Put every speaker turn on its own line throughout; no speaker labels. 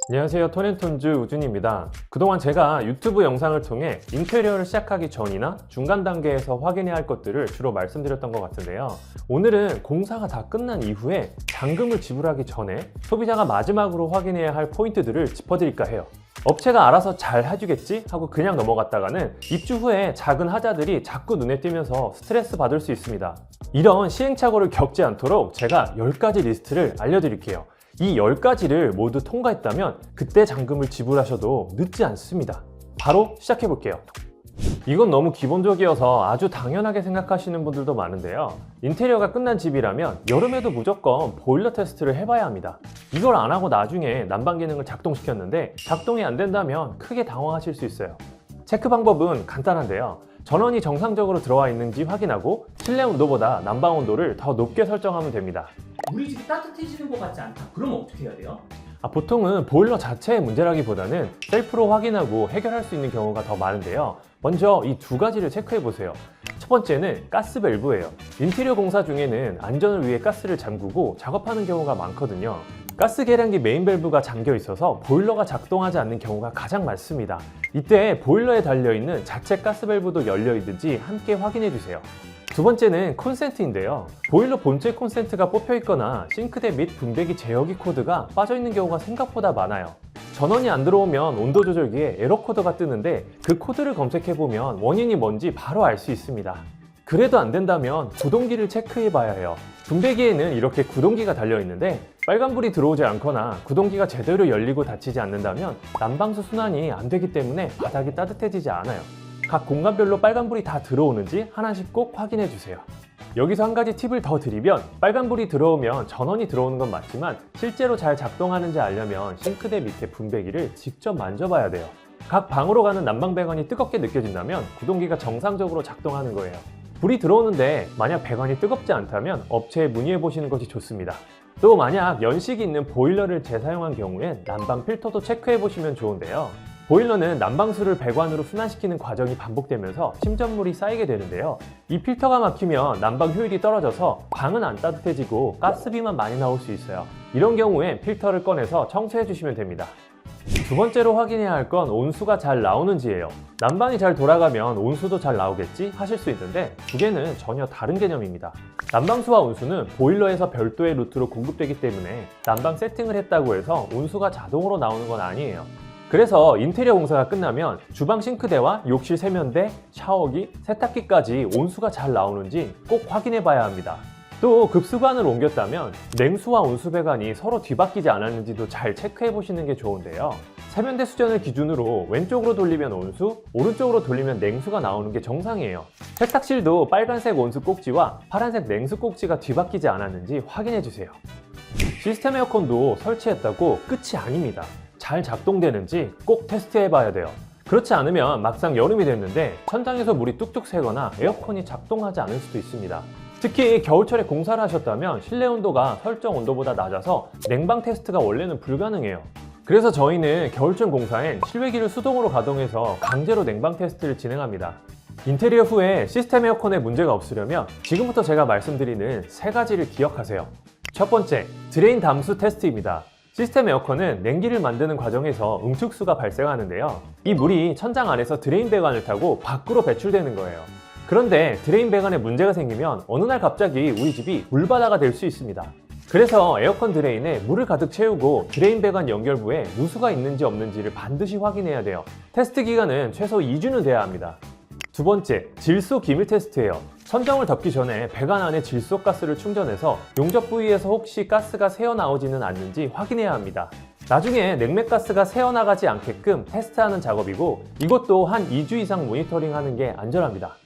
안녕하세요, 톤앤톤즈 우준입니다. 그동안 제가 유튜브 영상을 통해 인테리어를 시작하기 전이나 중간 단계에서 확인해야 할 것들을 주로 말씀드렸던 것 같은데요. 오늘은 공사가 다 끝난 이후에 잔금을 지불하기 전에 소비자가 마지막으로 확인해야 할 포인트들을 짚어드릴까 해요. 업체가 알아서 잘 해주겠지 하고 그냥 넘어갔다가는 입주 후에 작은 하자들이 자꾸 눈에 띄면서 스트레스 받을 수 있습니다. 이런 시행착오를 겪지 않도록 제가 10가지 리스트를 알려드릴게요. 이 10가지를 모두 통과했다면 그때 잔금을 지불하셔도 늦지 않습니다. 바로 시작해 볼게요. 이건 너무 기본적이어서 아주 당연하게 생각하시는 분들도 많은데요. 인테리어가 끝난 집이라면 여름에도 무조건 보일러 테스트를 해봐야 합니다. 이걸 안 하고 나중에 난방 기능을 작동시켰는데 작동이 안 된다면 크게 당황하실 수 있어요. 체크 방법은 간단한데요. 전원이 정상적으로 들어와 있는지 확인하고 실내 온도보다 난방 온도를 더 높게 설정하면 됩니다.
우리 집이 따뜻해지는 것 같지 않다. 그럼 어떻게 해야 돼요?
보통은 보일러 자체의 문제라기보다는 셀프로 확인하고 해결할 수 있는 경우가 더 많은데요. 먼저 이 두 가지를 체크해 보세요. 첫 번째는 가스 밸브예요. 인테리어 공사 중에는 안전을 위해 가스를 잠그고 작업하는 경우가 많거든요. 가스 계량기 메인 밸브가 잠겨 있어서 보일러가 작동하지 않는 경우가 가장 많습니다. 이때 보일러에 달려있는 자체 가스 밸브도 열려 있는지 함께 확인해 주세요. 두 번째는 콘센트인데요. 보일러 본체 콘센트가 뽑혀 있거나 싱크대 및 분배기 제어기 코드가 빠져 있는 경우가 생각보다 많아요. 전원이 안 들어오면 온도 조절기에 에러 코드가 뜨는데 그 코드를 검색해 보면 원인이 뭔지 바로 알 수 있습니다. 그래도 안 된다면 구동기를 체크해 봐야 해요. 분배기에는 이렇게 구동기가 달려 있는데 빨간불이 들어오지 않거나 구동기가 제대로 열리고 닫히지 않는다면 난방수 순환이 안 되기 때문에 바닥이 따뜻해지지 않아요. 각 공간별로 빨간불이 다 들어오는지 하나씩 꼭 확인해 주세요. 여기서 한 가지 팁을 더 드리면 빨간불이 들어오면 전원이 들어오는 건 맞지만 실제로 잘 작동하는지 알려면 싱크대 밑에 분배기를 직접 만져봐야 돼요. 각 방으로 가는 난방 배관이 뜨겁게 느껴진다면 구동기가 정상적으로 작동하는 거예요. 불이 들어오는데 만약 배관이 뜨겁지 않다면 업체에 문의해 보시는 것이 좋습니다. 또 만약 연식이 있는 보일러를 재사용한 경우엔 난방 필터도 체크해 보시면 좋은데요. 보일러는 난방수를 배관으로 순환시키는 과정이 반복되면서 심전물이 쌓이게 되는데요. 이 필터가 막히면 난방 효율이 떨어져서 방은 안 따뜻해지고 가스비만 많이 나올 수 있어요. 이런 경우엔 필터를 꺼내서 청소해 주시면 됩니다. 두 번째로 확인해야 할 건 온수가 잘 나오는지예요. 난방이 잘 돌아가면 온수도 잘 나오겠지 하실 수 있는데 두 개는 전혀 다른 개념입니다. 난방수와 온수는 보일러에서 별도의 루트로 공급되기 때문에 난방 세팅을 했다고 해서 온수가 자동으로 나오는 건 아니에요. 그래서 인테리어 공사가 끝나면 주방 싱크대와 욕실 세면대, 샤워기, 세탁기까지 온수가 잘 나오는지 꼭 확인해 봐야 합니다. 또 급수관을 옮겼다면 냉수와 온수 배관이 서로 뒤바뀌지 않았는지도 잘 체크해 보시는 게 좋은데요. 세면대 수전을 기준으로 왼쪽으로 돌리면 온수, 오른쪽으로 돌리면 냉수가 나오는 게 정상이에요. 세탁실도 빨간색 온수 꼭지와 파란색 냉수 꼭지가 뒤바뀌지 않았는지 확인해 주세요. 시스템 에어컨도 설치했다고 끝이 아닙니다. 잘 작동되는지 꼭 테스트해 봐야 돼요. 그렇지 않으면 막상 여름이 됐는데 천장에서 물이 뚝뚝 새거나 에어컨이 작동하지 않을 수도 있습니다. 특히 겨울철에 공사를 하셨다면 실내 온도가 설정 온도보다 낮아서 냉방 테스트가 원래는 불가능해요. 그래서 저희는 겨울철 공사엔 실외기를 수동으로 가동해서 강제로 냉방 테스트를 진행합니다. 인테리어 후에 시스템 에어컨에 문제가 없으려면 지금부터 제가 말씀드리는 세 가지를 기억하세요. 첫 번째, 드레인 담수 테스트입니다. 시스템 에어컨은 냉기를 만드는 과정에서 응축수가 발생하는데요. 이 물이 천장 안에서 드레인 배관을 타고 밖으로 배출되는 거예요. 그런데 드레인 배관에 문제가 생기면 어느 날 갑자기 우리 집이 물바다가 될 수 있습니다. 그래서 에어컨 드레인에 물을 가득 채우고 드레인 배관 연결부에 누수가 있는지 없는지를 반드시 확인해야 돼요. 테스트 기간은 최소 2주는 돼야 합니다. 두 번째, 질소 기밀 테스트예요. 천정을 덮기 전에 배관 안에 질소가스를 충전해서 용접 부위에서 혹시 가스가 새어나오지는 않는지 확인해야 합니다. 나중에 냉매가스가 새어나가지 않게끔 테스트하는 작업이고 이것도 한 2주 이상 모니터링하는 게 안전합니다.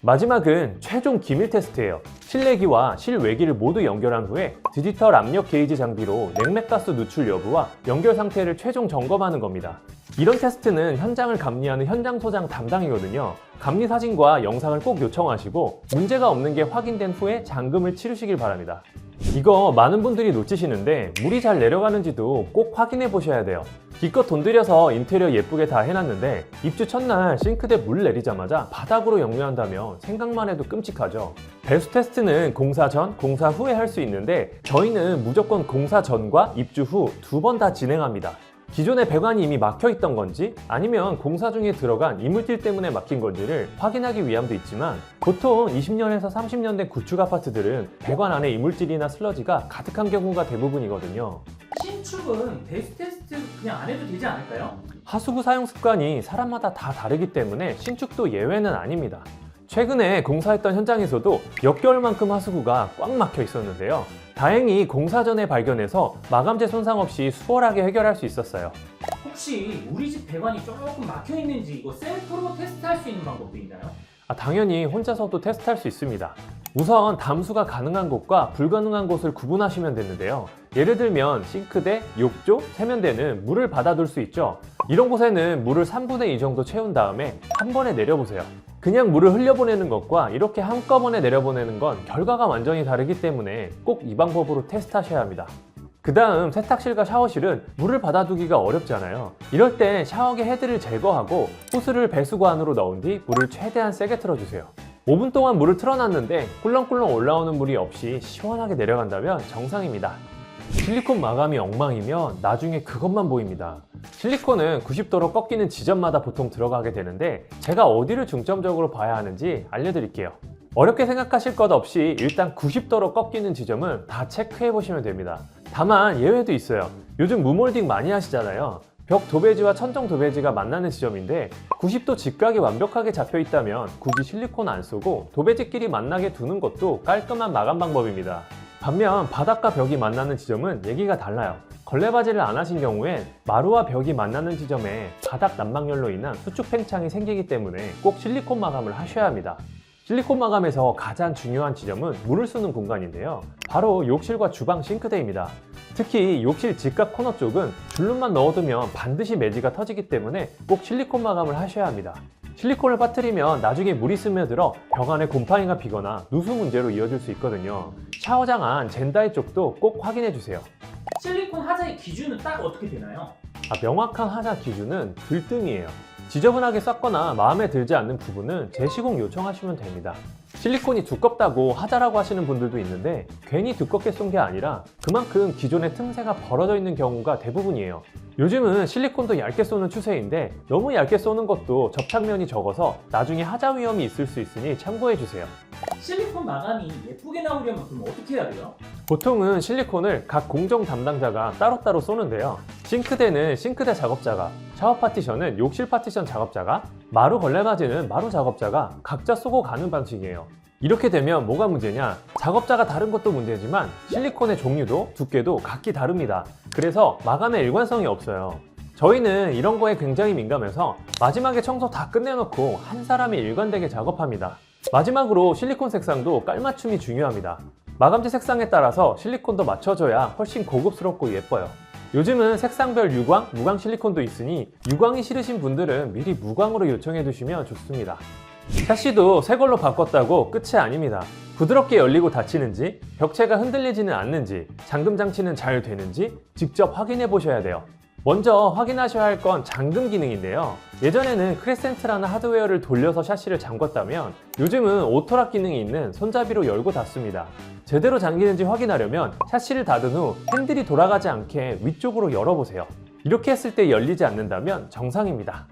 마지막은 최종 기밀 테스트예요. 실내기와 실외기를 모두 연결한 후에 디지털 압력 게이지 장비로 냉매가스 누출 여부와 연결 상태를 최종 점검하는 겁니다. 이런 테스트는 현장을 감리하는 현장 소장 담당이거든요. 감리 사진과 영상을 꼭 요청하시고 문제가 없는 게 확인된 후에 잔금을 치르시길 바랍니다. 이거 많은 분들이 놓치시는데 물이 잘 내려가는지도 꼭 확인해 보셔야 돼요. 기껏 돈 들여서 인테리어 예쁘게 다 해놨는데 입주 첫날 싱크대 물 내리자마자 바닥으로 역류한다면 생각만 해도 끔찍하죠. 배수 테스트는 공사 전, 공사 후에 할 수 있는데 저희는 무조건 공사 전과 입주 후 2번 다 진행합니다. 기존의 배관이 이미 막혀 있던 건지 아니면 공사 중에 들어간 이물질 때문에 막힌 건지를 확인하기 위함도 있지만 보통 20년에서 30년 된 구축 아파트들은 배관 안에 이물질이나 슬러지가 가득한 경우가 대부분이거든요.
신축은 베이스 테스트 그냥 안 해도 되지 않을까요?
하수구 사용 습관이 사람마다 다 다르기 때문에 신축도 예외는 아닙니다. 최근에 공사했던 현장에서도 역겨울만큼 하수구가 꽉 막혀 있었는데요. 다행히 공사 전에 발견해서 마감재 손상 없이 수월하게 해결할 수 있었어요.
혹시 우리 집 배관이 조금 막혀 있는지 이거 셀프로 테스트할 수 있는 방법도 있나요?
당연히 혼자서도 테스트할 수 있습니다. 우선 담수가 가능한 곳과 불가능한 곳을 구분하시면 되는데요. 예를 들면 싱크대, 욕조, 세면대는 물을 받아둘 수 있죠. 이런 곳에는 물을 3분의 2 정도 채운 다음에 한 번에 내려보세요. 그냥 물을 흘려보내는 것과 이렇게 한꺼번에 내려보내는 건 결과가 완전히 다르기 때문에 꼭 이 방법으로 테스트하셔야 합니다. 그 다음 세탁실과 샤워실은 물을 받아두기가 어렵잖아요. 이럴 때 샤워기 헤드를 제거하고 호스를 배수구 안으로 넣은 뒤 물을 최대한 세게 틀어주세요. 5분 동안 물을 틀어놨는데 꿀렁꿀렁 올라오는 물이 없이 시원하게 내려간다면 정상입니다. 실리콘 마감이 엉망이면 나중에 그것만 보입니다. 실리콘은 90도로 꺾이는 지점마다 보통 들어가게 되는데 제가 어디를 중점적으로 봐야 하는지 알려드릴게요. 어렵게 생각하실 것 없이 일단 90도로 꺾이는 지점은 다 체크해 보시면 됩니다. 다만 예외도 있어요. 요즘 무몰딩 많이 하시잖아요. 벽 도배지와 천정 도배지가 만나는 지점인데 90도 직각이 완벽하게 잡혀 있다면 굳이 실리콘 안 쓰고 도배지끼리 만나게 두는 것도 깔끔한 마감 방법입니다. 반면 바닥과 벽이 만나는 지점은 얘기가 달라요. 걸레바지를 안 하신 경우엔 마루와 벽이 만나는 지점에 바닥 난방열로 인한 수축 팽창이 생기기 때문에 꼭 실리콘 마감을 하셔야 합니다. 실리콘 마감에서 가장 중요한 지점은 물을 쓰는 공간인데요. 바로 욕실과 주방 싱크대입니다. 특히 욕실 직각 코너 쪽은 줄눈만 넣어두면 반드시 매지가 터지기 때문에 꼭 실리콘 마감을 하셔야 합니다. 실리콘을 빠뜨리면 나중에 물이 스며들어 벽 안에 곰팡이가 피거나 누수 문제로 이어질 수 있거든요. 샤워장 안 젠다이 쪽도 꼭 확인해 주세요.
실리콘 하자의 기준은 딱 어떻게 되나요?
명확한 하자 기준은 들뜸이에요. 지저분하게 쌌거나 마음에 들지 않는 부분은 재시공 요청하시면 됩니다. 실리콘이 두껍다고 하자라고 하시는 분들도 있는데 괜히 두껍게 쏜 게 아니라 그만큼 기존의 틈새가 벌어져 있는 경우가 대부분이에요. 요즘은 실리콘도 얇게 쏘는 추세인데 너무 얇게 쏘는 것도 접착면이 적어서 나중에 하자 위험이 있을 수 있으니 참고해 주세요.
실리콘 마감이 예쁘게 나오려면 그럼 어떻게 해야 돼요?
보통은 실리콘을 각 공정 담당자가 따로따로 쏘는데요. 싱크대는 싱크대 작업자가, 샤워 파티션은 욕실 파티션 작업자가, 마루 걸레바지는 마루 작업자가 각자 쏘고 가는 방식이에요. 이렇게 되면 뭐가 문제냐? 작업자가 다른 것도 문제지만 실리콘의 종류도 두께도 각기 다릅니다. 그래서 마감에 일관성이 없어요. 저희는 이런 거에 굉장히 민감해서 마지막에 청소 다 끝내놓고 한 사람이 일관되게 작업합니다. 마지막으로 실리콘 색상도 깔맞춤이 중요합니다. 마감재 색상에 따라서 실리콘도 맞춰줘야 훨씬 고급스럽고 예뻐요. 요즘은 색상별 유광, 무광 실리콘도 있으니 유광이 싫으신 분들은 미리 무광으로 요청해 두시면 좋습니다. 샤시도 새 걸로 바꿨다고 끝이 아닙니다. 부드럽게 열리고 닫히는지, 벽체가 흔들리지는 않는지, 잠금 장치는 잘 되는지 직접 확인해 보셔야 돼요. 먼저 확인하셔야 할 건 잠금 기능인데요. 예전에는 크레센트라는 하드웨어를 돌려서 샤시를 잠궜다면 요즘은 오토락 기능이 있는 손잡이로 열고 닫습니다. 제대로 잠기는지 확인하려면 샤시를 닫은 후 핸들이 돌아가지 않게 위쪽으로 열어보세요. 이렇게 했을 때 열리지 않는다면 정상입니다.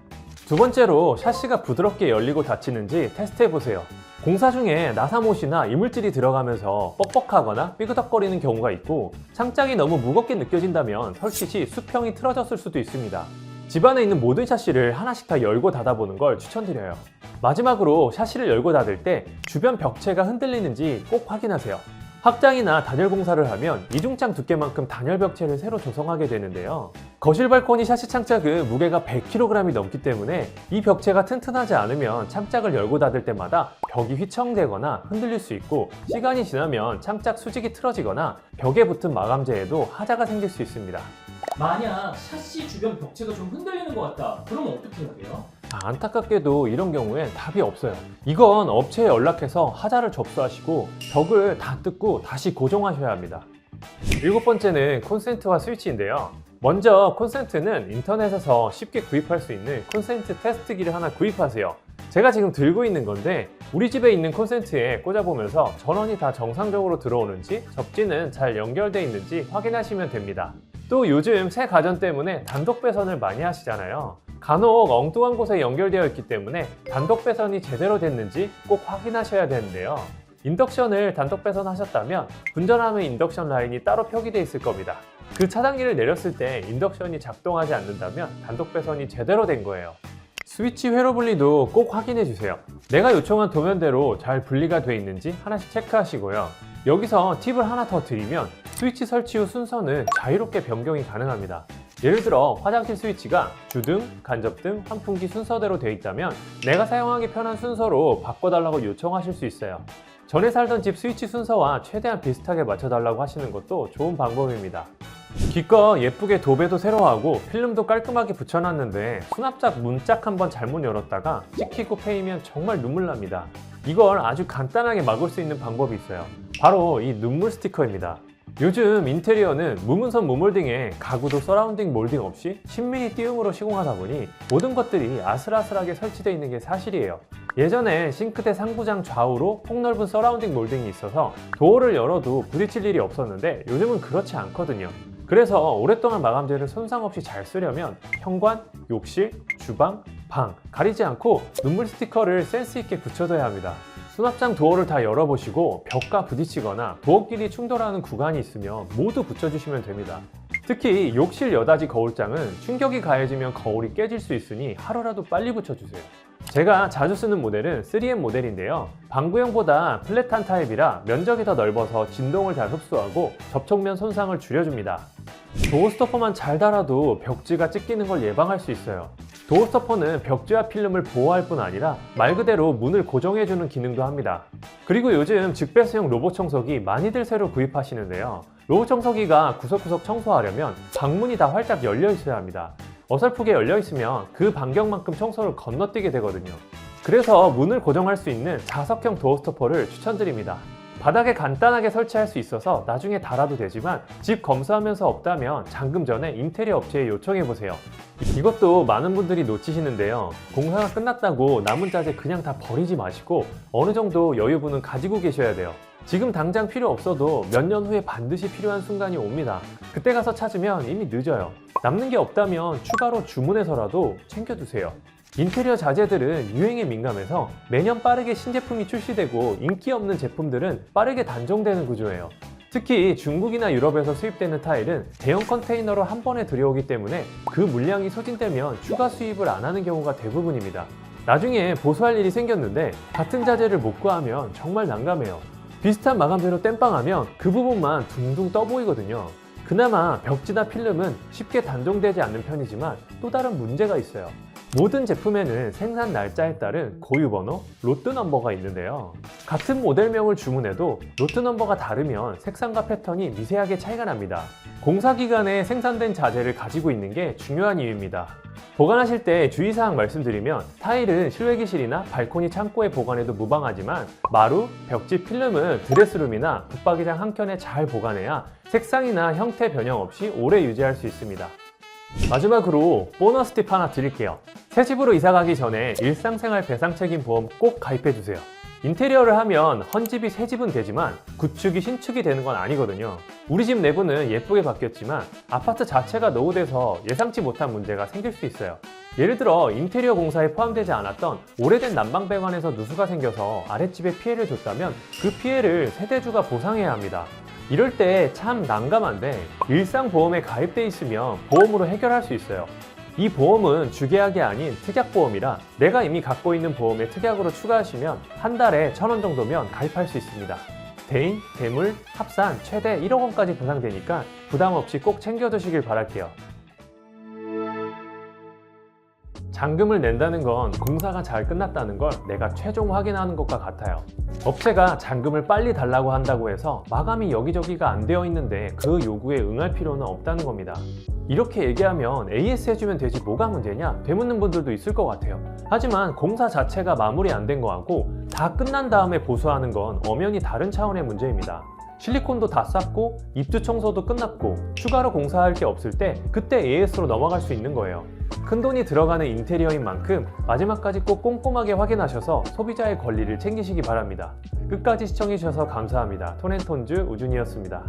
두 번째로 샤시가 부드럽게 열리고 닫히는지 테스트해보세요. 공사 중에 나사못이나 이물질이 들어가면서 뻑뻑하거나 삐그덕거리는 경우가 있고 창짝이 너무 무겁게 느껴진다면 설치 시 수평이 틀어졌을 수도 있습니다. 집안에 있는 모든 샤시를 하나씩 다 열고 닫아보는 걸 추천드려요. 마지막으로 샤시를 열고 닫을 때 주변 벽체가 흔들리는지 꼭 확인하세요. 확장이나 단열 공사를 하면 이중창 두께만큼 단열 벽체를 새로 조성하게 되는데요. 거실 발코니 샤시 창짝은 무게가 100kg이 넘기 때문에 이 벽체가 튼튼하지 않으면 창짝을 열고 닫을 때마다 벽이 휘청대거나 흔들릴 수 있고 시간이 지나면 창짝 수직이 틀어지거나 벽에 붙은 마감재에도 하자가 생길 수 있습니다.
만약 샤시 주변 벽체가 좀 흔들리는 것 같다. 그럼 어떻게 해야 돼요?
안타깝게도 이런 경우엔 답이 없어요. 이건 업체에 연락해서 하자를 접수하시고 벽을 다 뜯고 다시 고정하셔야 합니다. 7번째는 콘센트와 스위치인데요. 먼저 콘센트는 인터넷에서 쉽게 구입할 수 있는 콘센트 테스트기를 하나 구입하세요. 제가 지금 들고 있는 건데 우리 집에 있는 콘센트에 꽂아보면서 전원이 다 정상적으로 들어오는지 접지는 잘 연결되어 있는지 확인하시면 됩니다. 또 요즘 새 가전 때문에 단독 배선을 많이 하시잖아요. 간혹 엉뚱한 곳에 연결되어 있기 때문에 단독 배선이 제대로 됐는지 꼭 확인하셔야 되는데요. 인덕션을 단독 배선하셨다면 분전하면 인덕션 라인이 따로 표기되어 있을 겁니다. 그 차단기를 내렸을 때 인덕션이 작동하지 않는다면 단독 배선이 제대로 된 거예요. 스위치 회로 분리도 꼭 확인해 주세요. 내가 요청한 도면대로 잘 분리가 되어 있는지 하나씩 체크하시고요. 여기서 팁을 하나 더 드리면 스위치 설치 후 순서는 자유롭게 변경이 가능합니다. 예를 들어 화장실 스위치가 주등, 간접등, 환풍기 순서대로 되어 있다면 내가 사용하기 편한 순서로 바꿔달라고 요청하실 수 있어요. 전에 살던 집 스위치 순서와 최대한 비슷하게 맞춰달라고 하시는 것도 좋은 방법입니다. 기껏 예쁘게 도배도 새로 하고 필름도 깔끔하게 붙여놨는데 수납작 문짝 한번 잘못 열었다가 찍히고 패이면 정말 눈물 납니다. 이걸 아주 간단하게 막을 수 있는 방법이 있어요. 바로 이 눈물 스티커입니다. 요즘 인테리어는 무문선 무몰딩에 가구도 서라운딩 몰딩 없이 10mm 띄움으로 시공하다 보니 모든 것들이 아슬아슬하게 설치되어 있는 게 사실이에요. 예전에 싱크대 상부장 좌우로 폭넓은 서라운딩 몰딩이 있어서 도어를 열어도 부딪힐 일이 없었는데 요즘은 그렇지 않거든요. 그래서 오랫동안 마감재를 손상 없이 잘 쓰려면 현관, 욕실, 주방, 방 가리지 않고 눈물 스티커를 센스 있게 붙여둬야 합니다. 수납장 도어를 다 열어보시고 벽과 부딪히거나 도어끼리 충돌하는 구간이 있으면 모두 붙여주시면 됩니다. 특히 욕실 여닫이 거울장은 충격이 가해지면 거울이 깨질 수 있으니 하루라도 빨리 붙여주세요. 제가 자주 쓰는 모델은 3M 모델인데요. 방구형보다 플랫한 타입이라 면적이 더 넓어서 진동을 잘 흡수하고 접촉면 손상을 줄여줍니다. 도어 스토퍼만 잘 달아도 벽지가 찢기는 걸 예방할 수 있어요. 도어 스토퍼는 벽지와 필름을 보호할 뿐 아니라 말 그대로 문을 고정해주는 기능도 합니다. 그리고 요즘 직배수용 로봇 청소기 많이들 새로 구입하시는데요. 로봇 청소기가 구석구석 청소하려면 방문이 다 활짝 열려 있어야 합니다. 어설프게 열려 있으면 그 반경만큼 청소를 건너뛰게 되거든요. 그래서 문을 고정할 수 있는 자석형 도어 스토퍼를 추천드립니다. 바닥에 간단하게 설치할 수 있어서 나중에 달아도 되지만 집 검수하면서 없다면 잠금 전에 인테리어 업체에 요청해보세요. 이것도 많은 분들이 놓치시는데요. 공사가 끝났다고 남은 자재 그냥 다 버리지 마시고 어느 정도 여유분은 가지고 계셔야 돼요. 지금 당장 필요 없어도 몇 년 후에 반드시 필요한 순간이 옵니다. 그때 가서 찾으면 이미 늦어요. 남는 게 없다면 추가로 주문해서라도 챙겨두세요. 인테리어 자재들은 유행에 민감해서 매년 빠르게 신제품이 출시되고 인기 없는 제품들은 빠르게 단종되는 구조예요. 특히 중국이나 유럽에서 수입되는 타일은 대형 컨테이너로 한 번에 들여오기 때문에 그 물량이 소진되면 추가 수입을 안 하는 경우가 대부분입니다. 나중에 보수할 일이 생겼는데 같은 자재를 못 구하면 정말 난감해요. 비슷한 마감재로 땜빵하면 그 부분만 둥둥 떠 보이거든요. 그나마 벽지나 필름은 쉽게 단종되지 않는 편이지만 또 다른 문제가 있어요. 모든 제품에는 생산 날짜에 따른 고유번호, 로트 넘버가 있는데요. 같은 모델명을 주문해도 로트 넘버가 다르면 색상과 패턴이 미세하게 차이가 납니다. 공사 기간에 생산된 자재를 가지고 있는 게 중요한 이유입니다. 보관하실 때 주의사항 말씀드리면 타일은 실외기실이나 발코니 창고에 보관해도 무방하지만 마루, 벽지, 필름은 드레스룸이나 붙박이장 한켠에 잘 보관해야 색상이나 형태 변형 없이 오래 유지할 수 있습니다. 마지막으로 보너스 팁 하나 드릴게요. 새 집으로 이사가기 전에 일상생활 배상책임 보험 꼭 가입해주세요. 인테리어를 하면 헌집이 새 집은 되지만 구축이 신축이 되는 건 아니거든요. 우리 집 내부는 예쁘게 바뀌었지만 아파트 자체가 노후돼서 예상치 못한 문제가 생길 수 있어요. 예를 들어 인테리어 공사에 포함되지 않았던 오래된 난방배관에서 누수가 생겨서 아랫집에 피해를 줬다면 그 피해를 세대주가 보상해야 합니다. 이럴 때 참 난감한데 일상보험에 가입돼 있으면 보험으로 해결할 수 있어요. 이 보험은 주계약이 아닌 특약보험이라 내가 이미 갖고 있는 보험에 특약으로 추가하시면 한 달에 1,000원 정도면 가입할 수 있습니다. 대인, 대물, 합산 최대 1억 원까지 보상되니까 부담 없이 꼭 챙겨두시길 바랄게요. 잔금을 낸다는 건 공사가 잘 끝났다는 걸 내가 최종 확인하는 것과 같아요. 업체가 잔금을 빨리 달라고 한다고 해서 마감이 여기저기가 안 되어 있는데 그 요구에 응할 필요는 없다는 겁니다. 이렇게 얘기하면 AS 해주면 되지 뭐가 문제냐 되묻는 분들도 있을 것 같아요. 하지만 공사 자체가 마무리 안 된 거하고 다 끝난 다음에 보수하는 건 엄연히 다른 차원의 문제입니다. 실리콘도 다 쌌고 입주 청소도 끝났고 추가로 공사할 게 없을 때 그때 AS로 넘어갈 수 있는 거예요. 큰돈이 들어가는 인테리어인 만큼 마지막까지 꼭 꼼꼼하게 확인하셔서 소비자의 권리를 챙기시기 바랍니다. 끝까지 시청해주셔서 감사합니다. 톤앤톤즈 우준이었습니다.